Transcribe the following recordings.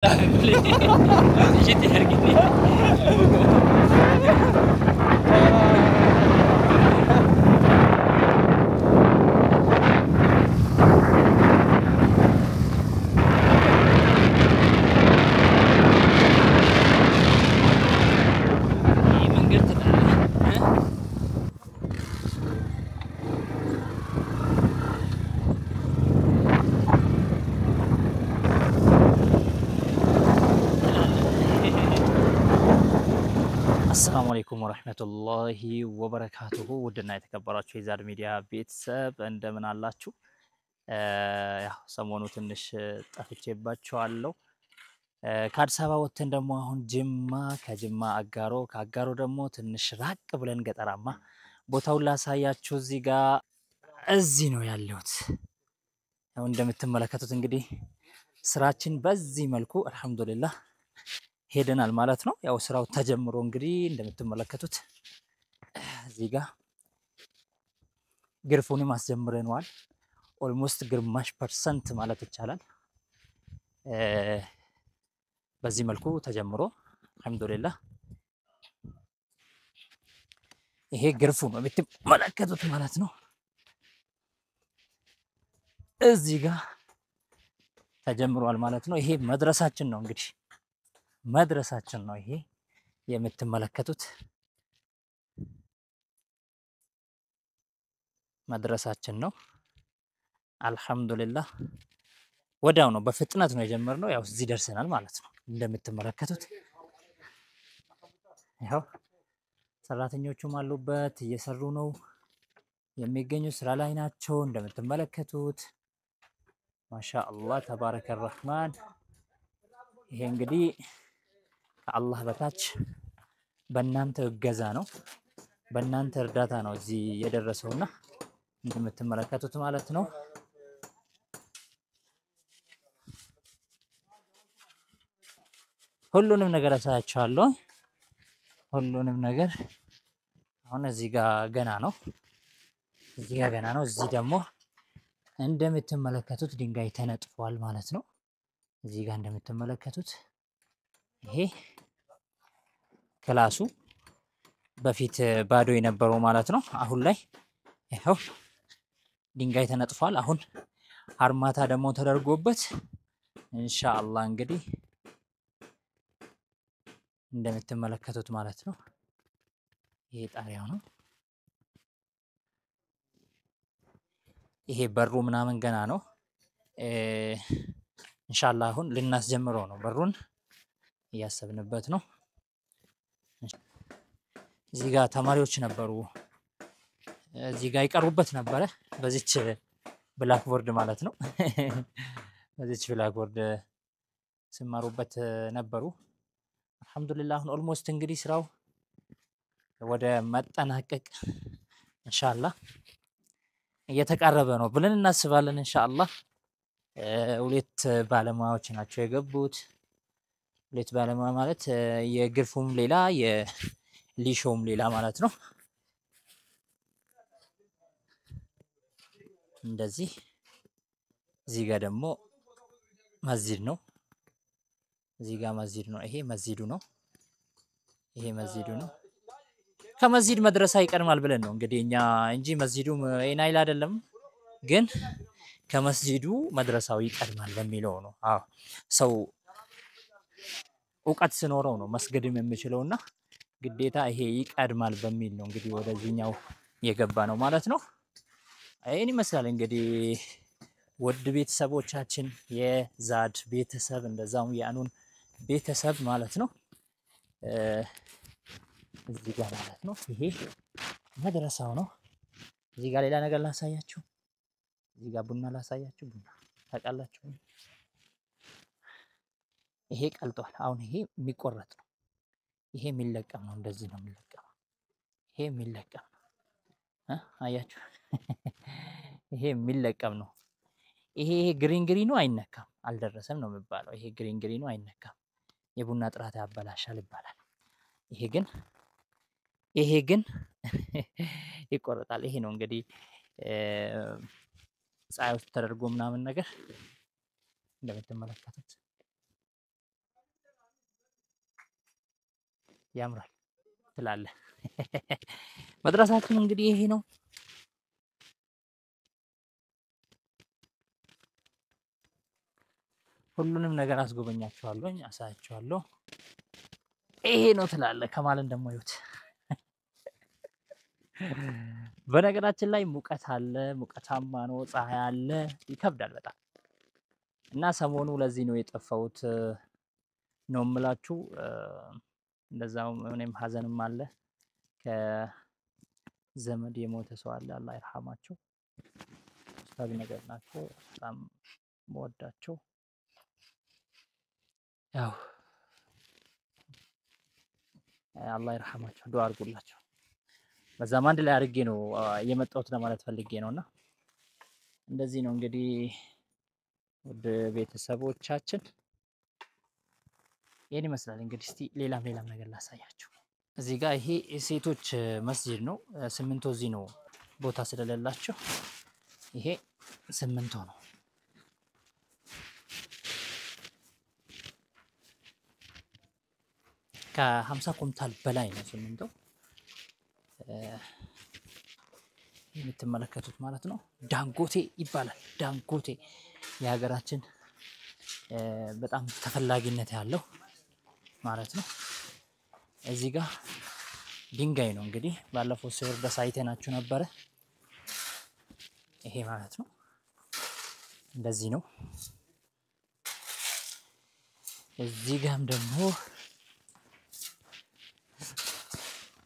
Jadi harga ni. Ini manggil tidak. السلام عليكم ورحمة الله وبركاته ودنا የተከበራችሁ የዛድ ሚዲያ ቤተሰብ እንደምን አላችሁ? ያው ሰሞኑ ትንሽ ጠፍቼባችኋለሁ። ከአዲስ አበባ ወጥተን ደግሞ አሁን ጅማ፣ ከጅማ አጋሮ፣ ከአጋሮ ደግሞ ትንሽ ራቅ ብለን ገጠራማ ቦታውን ላሳያችሁ እዚህ ነው ያለሁት። ያው እንደምትመለከቱት እንግዲህ ስራችን በዚህ መልኩ አልহামዱሊላህ ሄደናል ማለት ነው። ያው ስራው ተጀምሮ እንግዲህ እንደምትመለከቱት እዚህ ጋር ግርፉንም አስጀምረነዋል። ኦልሞስት ግማሽ ፐርሰንት ማለት ይቻላል በዚህ መልኩ ተጀምሮ አልহামዱሊላህ ይሄ ግርፉ ነው የምትመለከቱት ማለት ነው። እዚህ ጋር ተጀምሯል ማለት ነው። ይሄ መድረሳችን ነው እንግዲህ መድረሳችን ነው። ይሄ የምትመለከቱት መድረሳችን ነው። አልহামዱሊላህ ወዲያው ነው በፍጥነት ነው የጀመርነው። ያው እዚህ ደርሰናል ማለት ነው። እንደምትመለከቱት ያው ሰራተኞቹም አሉበት እየሰሩ ነው የሚገኙ ስራ ላይ ናቸው። እንደምትመለከቱት ማሻአላህ ተባረከ الرحمن። ይሄ እንግዲህ ከአላህ በታች በእናንተ እገዛ ነው በእናንተ እርዳታ ነው እዚህ የደረሰውና እንደምትመለከቱት ማለት ነው። ሁሉንም ነገር አሳያችኋለሁ። ሁሉንም ነገር አሁን እዚህ ጋር ገና ነው። እዚህ ጋር ገና ነው። እዚህ ደግሞ እንደምትመለከቱት ድንጋይ ተነጥፏል ማለት ነው። እዚህ ጋር እንደምትመለከቱት ይሄ ክላሱ በፊት ባዶ የነበረው ማለት ነው። አሁን ላይ ይሄው ድንጋይ ተነጥፏል። አሁን አርማታ ደግሞ ተደርጎበት ኢንሻአላህ እንግዲህ እንደምትመለከቱት ማለት ነው። ይሄ ጣሪያው ነው። ይሄ በሩ ምናምን ገና ነው። ኢንሻአላህ አሁን ልናስጀምረው ነው። በሩን እያሰብንበት ነው። እዚህ ጋር ተማሪዎች ነበሩ። እዚህ ጋር ይቀሩበት ነበረ በዚች ብላክቦርድ ማለት ነው። በዚች ብላክቦርድ ሲማሩበት ነበሩ። አልহামዱሊላህ አሁን ኦልሞስት እንግዲህ ስራው ወደ መጠናቀቅ ኢንሻአላህ እየተቃረበ ነው ብለን እናስባለን። ኢንሻአላህ ሁለት ባለሙያዎች ናቸው የገቡት። ሁለት ባለሙያ ማለት የግርፉም ሌላ የሊሾም ሌላ ማለት ነው። እንደዚህ እዚህ ጋር ደግሞ መስጂድ ነው። እዚህ ጋር መስጂድ ነው። ይሄ መስጂዱ ነው። ይሄ መስጂዱ ነው። ከመስጂድ መድረሳ ይቀድማል ብለን ነው እንግዲህ እኛ እንጂ መስጂዱ ኤናይል አይደለም፣ ግን ከመስጂዱ መድረሳው ይቀድማል በሚለው ነው። አዎ ሰው እውቀት ሲኖረው ነው መስገድም የሚችለውና ግዴታ ይሄ ይቀድማል በሚል ነው እንግዲህ ወደዚህኛው የገባ ነው ማለት ነው። ይሄን ይመስላል እንግዲህ ውድ ቤተሰቦቻችን የዛድ ቤተሰብ እንደዛው የአኑን ቤተሰብ ማለት ነው። እዚህ ጋር ማለት ነው ይሄ መድረሳው ነው። እዚህ ጋር ሌላ ነገር ላሳያችሁ። እዚህ ጋር ቡና ላሳያችሁ። ቡና ታውቃላችሁ? ይሄ ቀልጧል። አሁን ይሄ የሚቆረጥ ነው። ይሄ የሚለቀም ነው። እንደዚህ ነው የሚለቀመው። ይሄ የሚለቀም ነው። አያችሁ? ይሄ የሚለቀም ነው። ይሄ ግሪኑ አይነካም። አልደረሰም ነው የሚባለው። ይሄ ግሪኑ አይነካም። የቡና ጥራት ያበላሻል ይባላል። ይሄ ግን ይቆረጣል። ይሄ ነው እንግዲህ ፀሐይ ውስጥ ተደርጎ ምናምን ነገር እንደምትመለከቱት ያምራል ትላለህ። መድረሳችን እንግዲህ ይሄ ነው። ሁሉንም ነገር አስጎበኛችኋለሁ፣ አሳያችኋለሁ። ይሄ ነው ትላለህ። ከማልን ደግሞ ይሁት በነገራችን ላይ ሙቀት አለ፣ ሙቀታማ ነው፣ ፀሐይ አለ፣ ይከብዳል በጣም እና ሰሞኑ ለዚህ ነው የጠፋሁት ነው የምላችሁ። እንደዛው እኔም ሀዘንም አለ፣ ከዘመድ የሞተ ሰው አለ፣ አላህ ይርሐማቸው። ኡስታዝ ነገር ናቸው፣ በጣም መወዳቸው። ያው አላህ ይርሐማቸው፣ ዱአ አድርጉላቸው። በዛም አንድ ላይ አድርጌ ነው የመጣሁት ለማለት ፈልጌ ነውና እንደዚህ ነው እንግዲህ ወደ ቤተሰቦቻችን ይሄን ይመስላል። እንግዲህ እስቲ ሌላም ነገር ላሳያችሁ። እዚህ ጋር ይሄ የሴቶች መስጂድ ነው። ስምንቶ እዚህ ነው ቦታ ስለሌላቸው ይሄ ስምንቶ ነው። ከ50 ኩንታል በላይ ነው ስምንቶ የምትመለከቱት ማለት ነው። ዳንጎቴ ይባላል። ዳንጎቴ የሀገራችን በጣም ተፈላጊነት ያለው ማለት ነው። እዚህ ጋር ድንጋይ ነው እንግዲህ ባለፈው ሲወርድ አሳይተናችሁ ነበረ። ይሄ ማለት ነው እንደዚህ ነው። እዚህ ጋርም ደግሞ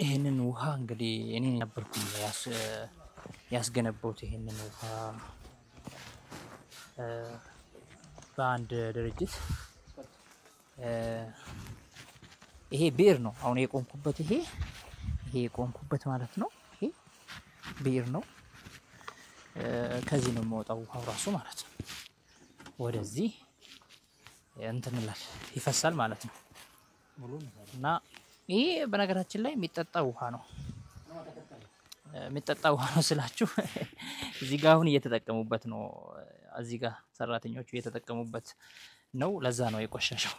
ይሄንን ውሃ እንግዲህ እኔ ነበርኩኝ ያስገነባሁት ይሄንን ውሃ በአንድ ድርጅት። ይሄ ብዕር ነው አሁን የቆምኩበት። ይሄ የቆምኩበት ማለት ነው። ይሄ ብዕር ነው። ከዚህ ነው የሚወጣው ውሃው ራሱ ማለት ነው። ወደዚህ እንትን ይፈሳል ማለት ነው። እና ይሄ በነገራችን ላይ የሚጠጣ ውሃ ነው። የሚጠጣ ውሃ ነው ስላችሁ እዚህ ጋር አሁን እየተጠቀሙበት ነው። እዚህ ጋር ሰራተኞቹ እየተጠቀሙበት ነው። ለዛ ነው የቆሸሸው።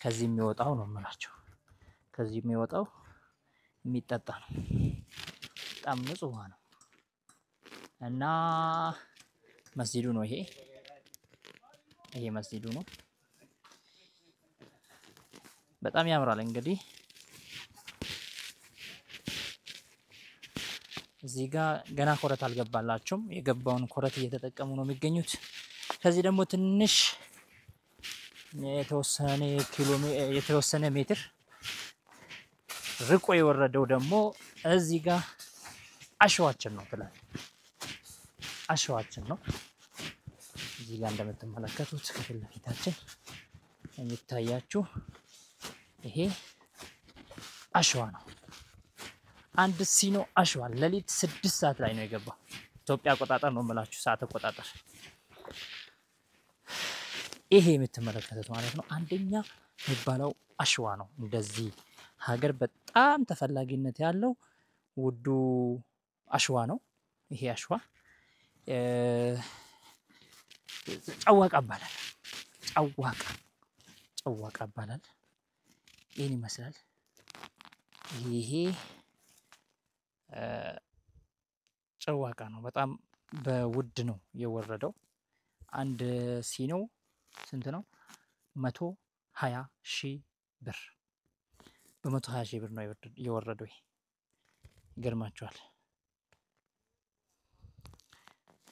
ከዚህ የሚወጣው ነው የምላችሁ። ከዚህ የሚወጣው የሚጠጣ ነው። በጣም ንጹህ ውሃ ነው። እና መስጂዱ ነው ይሄ መስጂዱ ነው። በጣም ያምራል። እንግዲህ እዚህ ጋር ገና ኮረት አልገባላቸውም። የገባውን ኮረት እየተጠቀሙ ነው የሚገኙት። ከዚህ ደግሞ ትንሽ የተወሰነ ሜትር ርቆ የወረደው ደግሞ እዚህ ጋር አሸዋችን ነው ብለን አሸዋችን ነው። እዚህ ጋር እንደምትመለከቱት ከፊት ለፊታችን የሚታያችሁ ይሄ አሸዋ ነው። አንድ ሲኖ አሸዋ ለሊት 6 ሰዓት ላይ ነው የገባው። ኢትዮጵያ አቆጣጠር ነው የምላችሁ፣ ሰዓት አቆጣጠር። ይሄ የምትመለከቱት ማለት ነው አንደኛ የሚባለው አሸዋ ነው። እንደዚህ ሀገር በጣም ተፈላጊነት ያለው ውዱ አሸዋ ነው። ይሄ አሸዋ ጨዋቃ ይባላል። ጨዋቃ ይባላል። ይሄን ይመስላል። ይሄ ጨዋቃ ነው። በጣም በውድ ነው የወረደው። አንድ ሲኖ ስንት ነው? 120,000 ብር። በ120,000 ብር ነው የወረደው። ይገርማችኋል።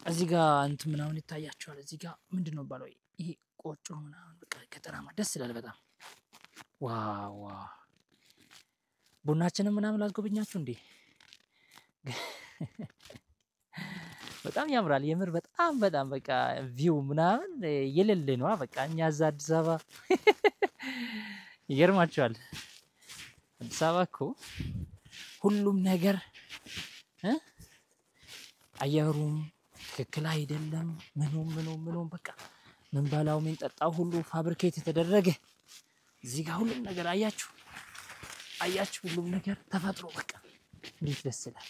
እዚህ ጋር እንትን ምናምን ይታያችኋል። እዚህ ጋር ምንድነው ባለው? ይሄ ቆጮ ምናምን በቃ ከተራማ ደስ ይላል በጣም። ዋው ቡናችንን ምናምን ላስጎብኛችሁ እንዴ! በጣም ያምራል የምር በጣም በቃ ቪው ምናምን የሌለ ነው። በቃ እኛ እዛ አዲስ አበባ ይገርማችኋል። አዲስ አበባ እኮ ሁሉም ነገር አየሩም ትክክል አይደለም። ምኑም በቃ ምን ባላው ምን ጠጣው ሁሉ ፋብሪኬት የተደረገ። እዚህ ጋር ሁሉም ነገር አያችሁ ሁሉም ነገር ተፈጥሮ በቃ እንዴት ደስ ይላል።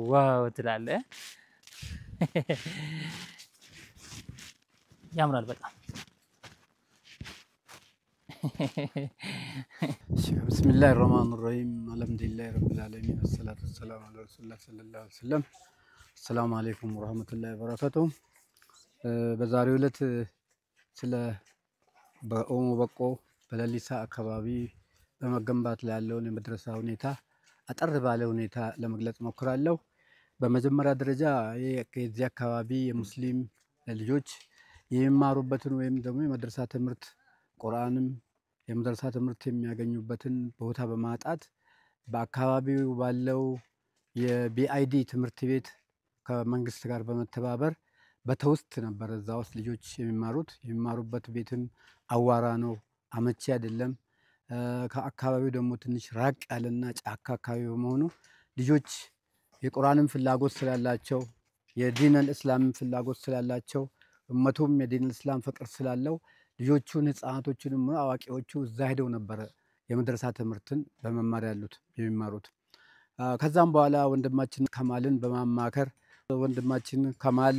ዋው ትላለህ። ያምራል በጣም بسم الله الرحمن الرحيم الحمد لله رب العالمين والصلاة والسلام على رسول الله صلى الله عليه وسلم السلام عليكم ورحمة الله وبركاته በዛሬው ዕለት ስለ በኦሞ በቆ በለሊሳ አካባቢ በመገንባት ላይ ያለውን የመድረሳ ሁኔታ አጠር ባለ ሁኔታ ለመግለጽ ሞክራለሁ። በመጀመሪያ ደረጃ የዚህ አካባቢ የሙስሊም ልጆች የሚማሩበትን ወይም ደግሞ የመድረሳ ትምህርት ቁርአንም የመድረሳ ትምህርት የሚያገኙበትን ቦታ በማጣት በአካባቢው ባለው የቢአይዲ ትምህርት ቤት ከመንግስት ጋር በመተባበር በተውስት ነበር እዛ ውስጥ ልጆች የሚማሩበት ቤትም አዋራ ነው፣ አመቺ አይደለም። ከአካባቢው ደግሞ ትንሽ ራቅ ያለና ጫካ አካባቢ በመሆኑ ልጆች የቁርአንም ፍላጎት ስላላቸው የዲነል እስላም ፍላጎት ስላላቸው እመቱም የዲነል እስላም ፍቅር ስላለው ልጆቹን ህፃናቶቹንም አዋቂዎቹ እዛ ሄደው ነበር የመድረሳ ትምህርትን በመማር የሚማሩት። ከዛም በኋላ ወንድማችን ከማልን በማማከር ወንድማችን ከማል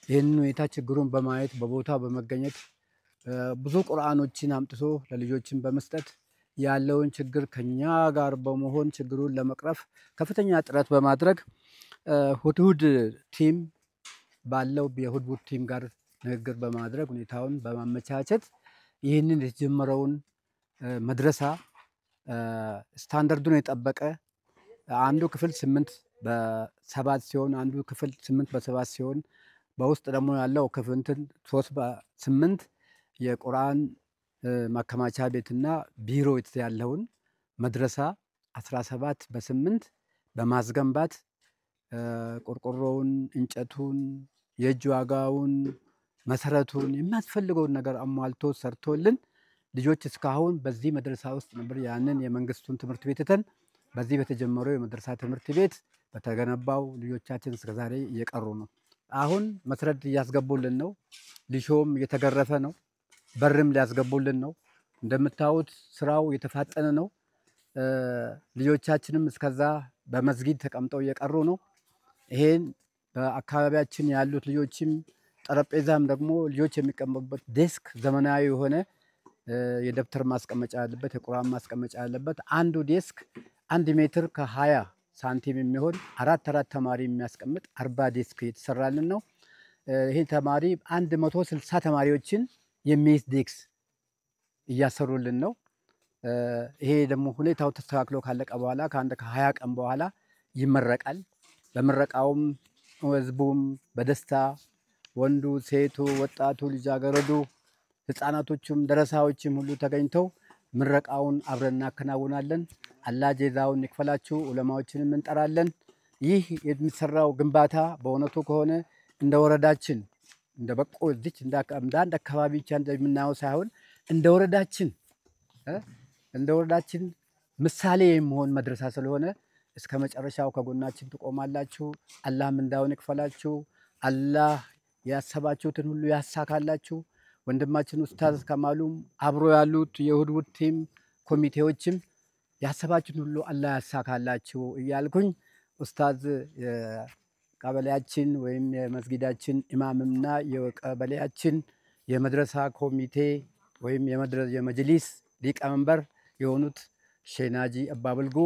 ይህንን ሁኔታ ችግሩን በማየት በቦታው በመገኘት ብዙ ቁርአኖችን አምጥቶ ለልጆችን በመስጠት ያለውን ችግር ከኛ ጋር በመሆን ችግሩን ለመቅረፍ ከፍተኛ ጥረት በማድረግ ሁድሁድ ቲም ባለው የሁድሁድ ቲም ጋር ንግግር በማድረግ ሁኔታውን በማመቻቸት ይህንን የተጀመረውን መድረሳ ስታንዳርዱን የጠበቀ አንዱ ክፍል 8 በ7 ሲሆን አንዱ ክፍል 8 በ7 ሲሆን በውስጥ ደግሞ ያለው ክፍል 3 በ8 የቁርአን ማከማቻ ቤትና ቢሮ ያለውን መድረሳ 17 በ8 በማስገንባት ቆርቆሮውን፣ እንጨቱን፣ የእጅ ዋጋውን፣ መሰረቱን የሚያስፈልገውን ነገር አሟልቶ ሰርቶልን ልጆች እስካሁን በዚህ መድረሳ ውስጥ ነበር። ያንን የመንግስቱን ትምህርት ቤት ትተን በዚህ በተጀመረው የመድረሳ ትምህርት ቤት በተገነባው ልጆቻችን እስከዛሬ እየቀሩ ነው። አሁን መሰረት እያስገቡልን ነው። ሊሾም እየተገረፈ ነው። በርም ሊያስገቡልን ነው። እንደምታዩት ስራው የተፋጠነ ነው። ልጆቻችንም እስከዛ በመስጊድ ተቀምጠው እየቀሩ ነው። ይሄን በአካባቢያችን ያሉት ልጆችም ጠረጴዛም ደግሞ ልጆች የሚቀመጡበት ዴስክ ዘመናዊ የሆነ የደብተር ማስቀመጫ ያለበት የቁርአን ማስቀመጫ ያለበት አንዱ ዴስክ 1 ሜትር ከ20 ሳንቲም የሚሆን አራት ተማሪ የሚያስቀምጥ 40 ዴስክ የተሰራልን ነው። ይሄን ተማሪ 160 ተማሪዎችን የሚይዝ ዴስክ እያሰሩልን ነው። ይሄ ደግሞ ሁኔታው ተስተካክሎ ካለቀ በኋላ ከ20 ቀን በኋላ ይመረቃል። በምረቃውም ህዝቡም በደስታ ወንዱ፣ ሴቱ፣ ወጣቱ፣ ልጃገረዱ፣ ህፃናቶቹም ደረሳዎችም ሁሉ ተገኝተው ምረቃውን አብረን እናከናውናለን። አላህ ጀዛውን ይክፈላችሁ። ዑለማዎችንም እንጠራለን። ይህ የሚሰራው ግንባታ በእውነቱ ከሆነ እንደ ወረዳችን እንደ በቆ እዚች እንደ አንድ አካባቢ ብቻ እንደምናየው ሳይሆን እንደ ወረዳችን ምሳሌ የሚሆን መድረሳ ስለሆነ እስከ መጨረሻው ከጎናችን ትቆማላችሁ። አላህ ምንዳውን ይክፈላችሁ። አላህ ያሰባችሁትን ሁሉ ያሳካላችሁ። ወንድማችን ኡስታዝ ከማሉም አብሮ ያሉት የሁድሁድ ቲም ኮሚቴዎችም ያሰባችሁትን ሁሉ አላህ ያሳካላችሁ እያልኩኝ ኡስታዝ የቀበሌያችን ወይም የመስጊዳችን ኢማምና የቀበሌያችን የመድረሳ ኮሚቴ ወይም የመጅሊስ ሊቀመንበር የሆኑት ሼናጂ አባብልጉ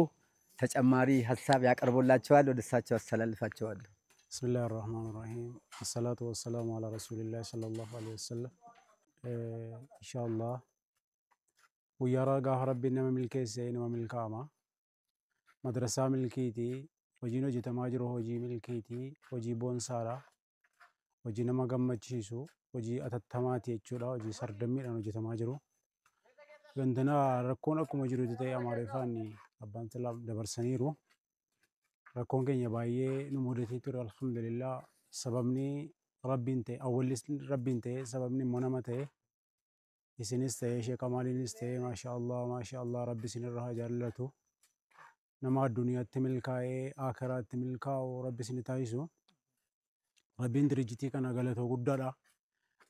ተጨማሪ ሀሳብ ያቀርቡላቸዋል። ወደ እሳቸው አስተላልፋቸዋለሁ። ብስሚላህ ራህማን ራሂም አሰላቱ ወሰላሙ አላ ረሱሊላህ ሰለላሁ ዐለይሂ ወሰለም። ኢንሻአላህ ጉያራ ጋፍ ረቢ ነመ ሚልኬሴ ነመ ሚልካማ መድረሳ ሚልኪቲ hojiin hojjetamaa jiru hojii milkiitii, hojii boonsaadha, hojii nama gammachiisu, hojii atattamaati jechuudha. Hojii sardammiidhaan hojjetamaa jiru. Gantana rakkoon akkuma jirutti ta'e Amaariffaan abbaan salaam dabarsaniiru. Rakkoon keenya baay'ee nu mudatee ture alhamdulillah. Sababni rabbiin ta'e awwallis rabbiin ta'e sababni immoo nama ta'e isinis ta'e Sheekh Kamaaliinis ta'e maashaallah rabbi isinirraa haa jaallatu. Nama addunyaatti milkaa'ee aakiraatti milkaa'u rabbi isin taasisu. Rabbiin dirijitii kana galatoo guddaadha.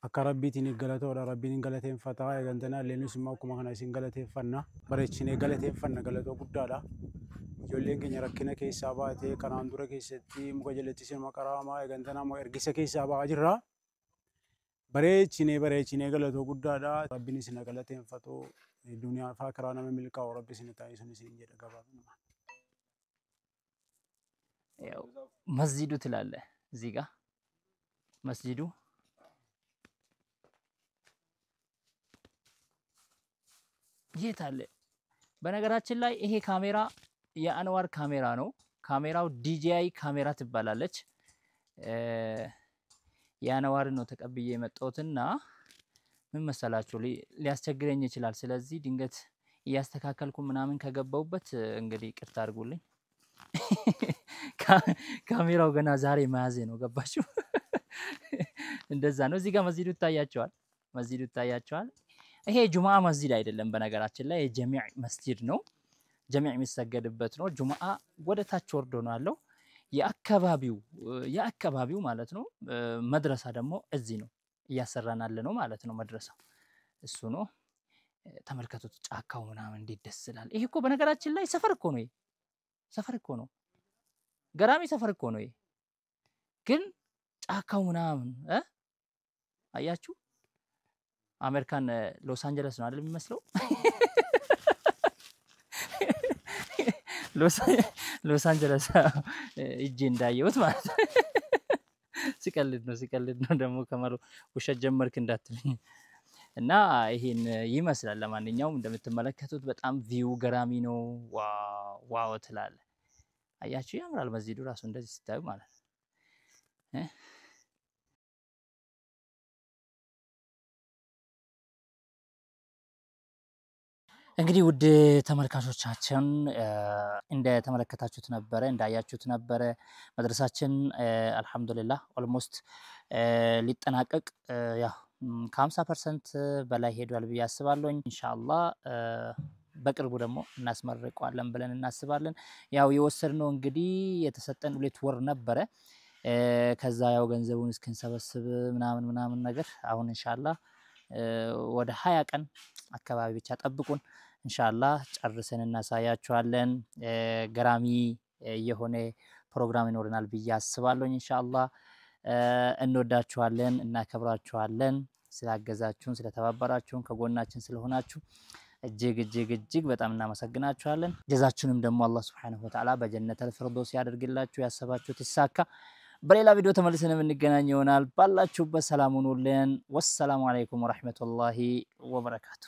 Akka rabbiitiin galatoodha. Rabbiin galateeffataa. Eegantanaa illeenis immoo akkuma kana isin galateeffanna. Bareechinee galateeffanna galatoo guddaadha. Ijoolleen keenya rakkina keessaa baatee kanaan dura keessatti muka jalatti sirma qaraamaa eegantanaa immoo ergisa keessaa ba'aa jirra. bareechine galatoo guddaadha rabbiin isin galateeffatu duniyaa faa karaa nama milkaa'u rabbi isin taasisu isin jedha gabaabuma ያው መስጂዱ ትላለህ እዚህ ጋር መስጂዱ የት አለ? በነገራችን ላይ ይሄ ካሜራ የአንዋር ካሜራ ነው። ካሜራው DJI ካሜራ ትባላለች። የአንዋር ነው ተቀብዬ የመጣሁትና ምን መሰላችሁ ሊያስቸግረኝ ይችላል። ስለዚህ ድንገት እያስተካከልኩ ምናምን ከገባውበት እንግዲህ ይቅርታ አድርጉልኝ። ካሜራው ገና ዛሬ መያዜ ነው ገባችሁ? እንደዛ ነው። እዚህ ጋር መስጂዱ ታያቸዋል። መስጂዱ ታያቸዋል። ይሄ ጁማዓ መስጂድ አይደለም በነገራችን ላይ የጀሚዕ መስጂድ ነው። ጀሚዕ የሚሰገድበት ነው። ጁማዓ ወደ ታች ወርዶ ነው ያለው። የአካባቢው ማለት ነው። መድረሳ ደግሞ እዚህ ነው እያሰራን ያለ ነው ማለት ነው። መድረሳው እሱ ነው። ተመልከቱት ጫካው ምናምን እንዴት ደስ ይላል። ይሄ እኮ በነገራችን ላይ ሰፈር እኮ ነው። ሰፈር እኮ ነው። ገራሚ ሰፈር እኮ ነው። ግን ጫካው ምናምን አያችሁ? አሜሪካን ሎስ አንጀለስ ነው አይደል የሚመስለው? ሎስ አንጀለስ እጄ እንዳየሁት ማለት ነው። ሲቀልድ ነው ደግሞ ከመሩ ውሸት ጀመርክ እንዳትልኝ። እና ይሄን ይመስላል። ለማንኛውም እንደምትመለከቱት በጣም ቪው ገራሚ ነው። ዋው ትላለህ። አያችሁ ያምራል መስጂዱ ራሱ እንደዚህ ሲታዩ ማለት ነው። እንግዲህ ውድ ተመልካቾቻችን እንደተመለከታችሁት ነበረ እንዳያችሁት ነበረ መድረሳችን አልহামዱሊላህ ኦልሞስት ሊጠናቀቅ ያው ከ50% በላይ ሄዷል ብዬ አስባለሁ። ኢንሻአላህ በቅርቡ ደግሞ እናስመርቀዋለን ብለን እናስባለን። ያው የወሰድነው እንግዲህ የተሰጠን 2 ወር ነበረ። ከዛ ያው ገንዘቡን እስክንሰበስብ ምናምን ነገር አሁን ኢንሻአላህ ወደ 20 ቀን አካባቢ ብቻ ጠብቁን። ኢንሻአላህ ጨርሰን እናሳያችኋለን። ገራሚ የሆነ ፕሮግራም ይኖርናል ብዬ አስባለሁ። ኢንሻአላህ እንወዳችኋለን እናከብራችኋለን። ስላገዛችሁን ስለተባበራችሁን ከጎናችን ስለሆናችሁ እጅግ በጣም እናመሰግናችኋለን። ጀዛችሁንም ደግሞ አላህ Subhanahu Wa Ta'ala በጀነተል ፊርደውስ ያደርግላችሁ። ያሰባችሁት ይሳካ። በሌላ ቪዲዮ ተመልሰን እንገናኝ ይሆናል። ባላችሁበት ሰላም ሁኑልን። ወሰላሙ አለይኩም ወራህመቱላሂ ወበረካቱ።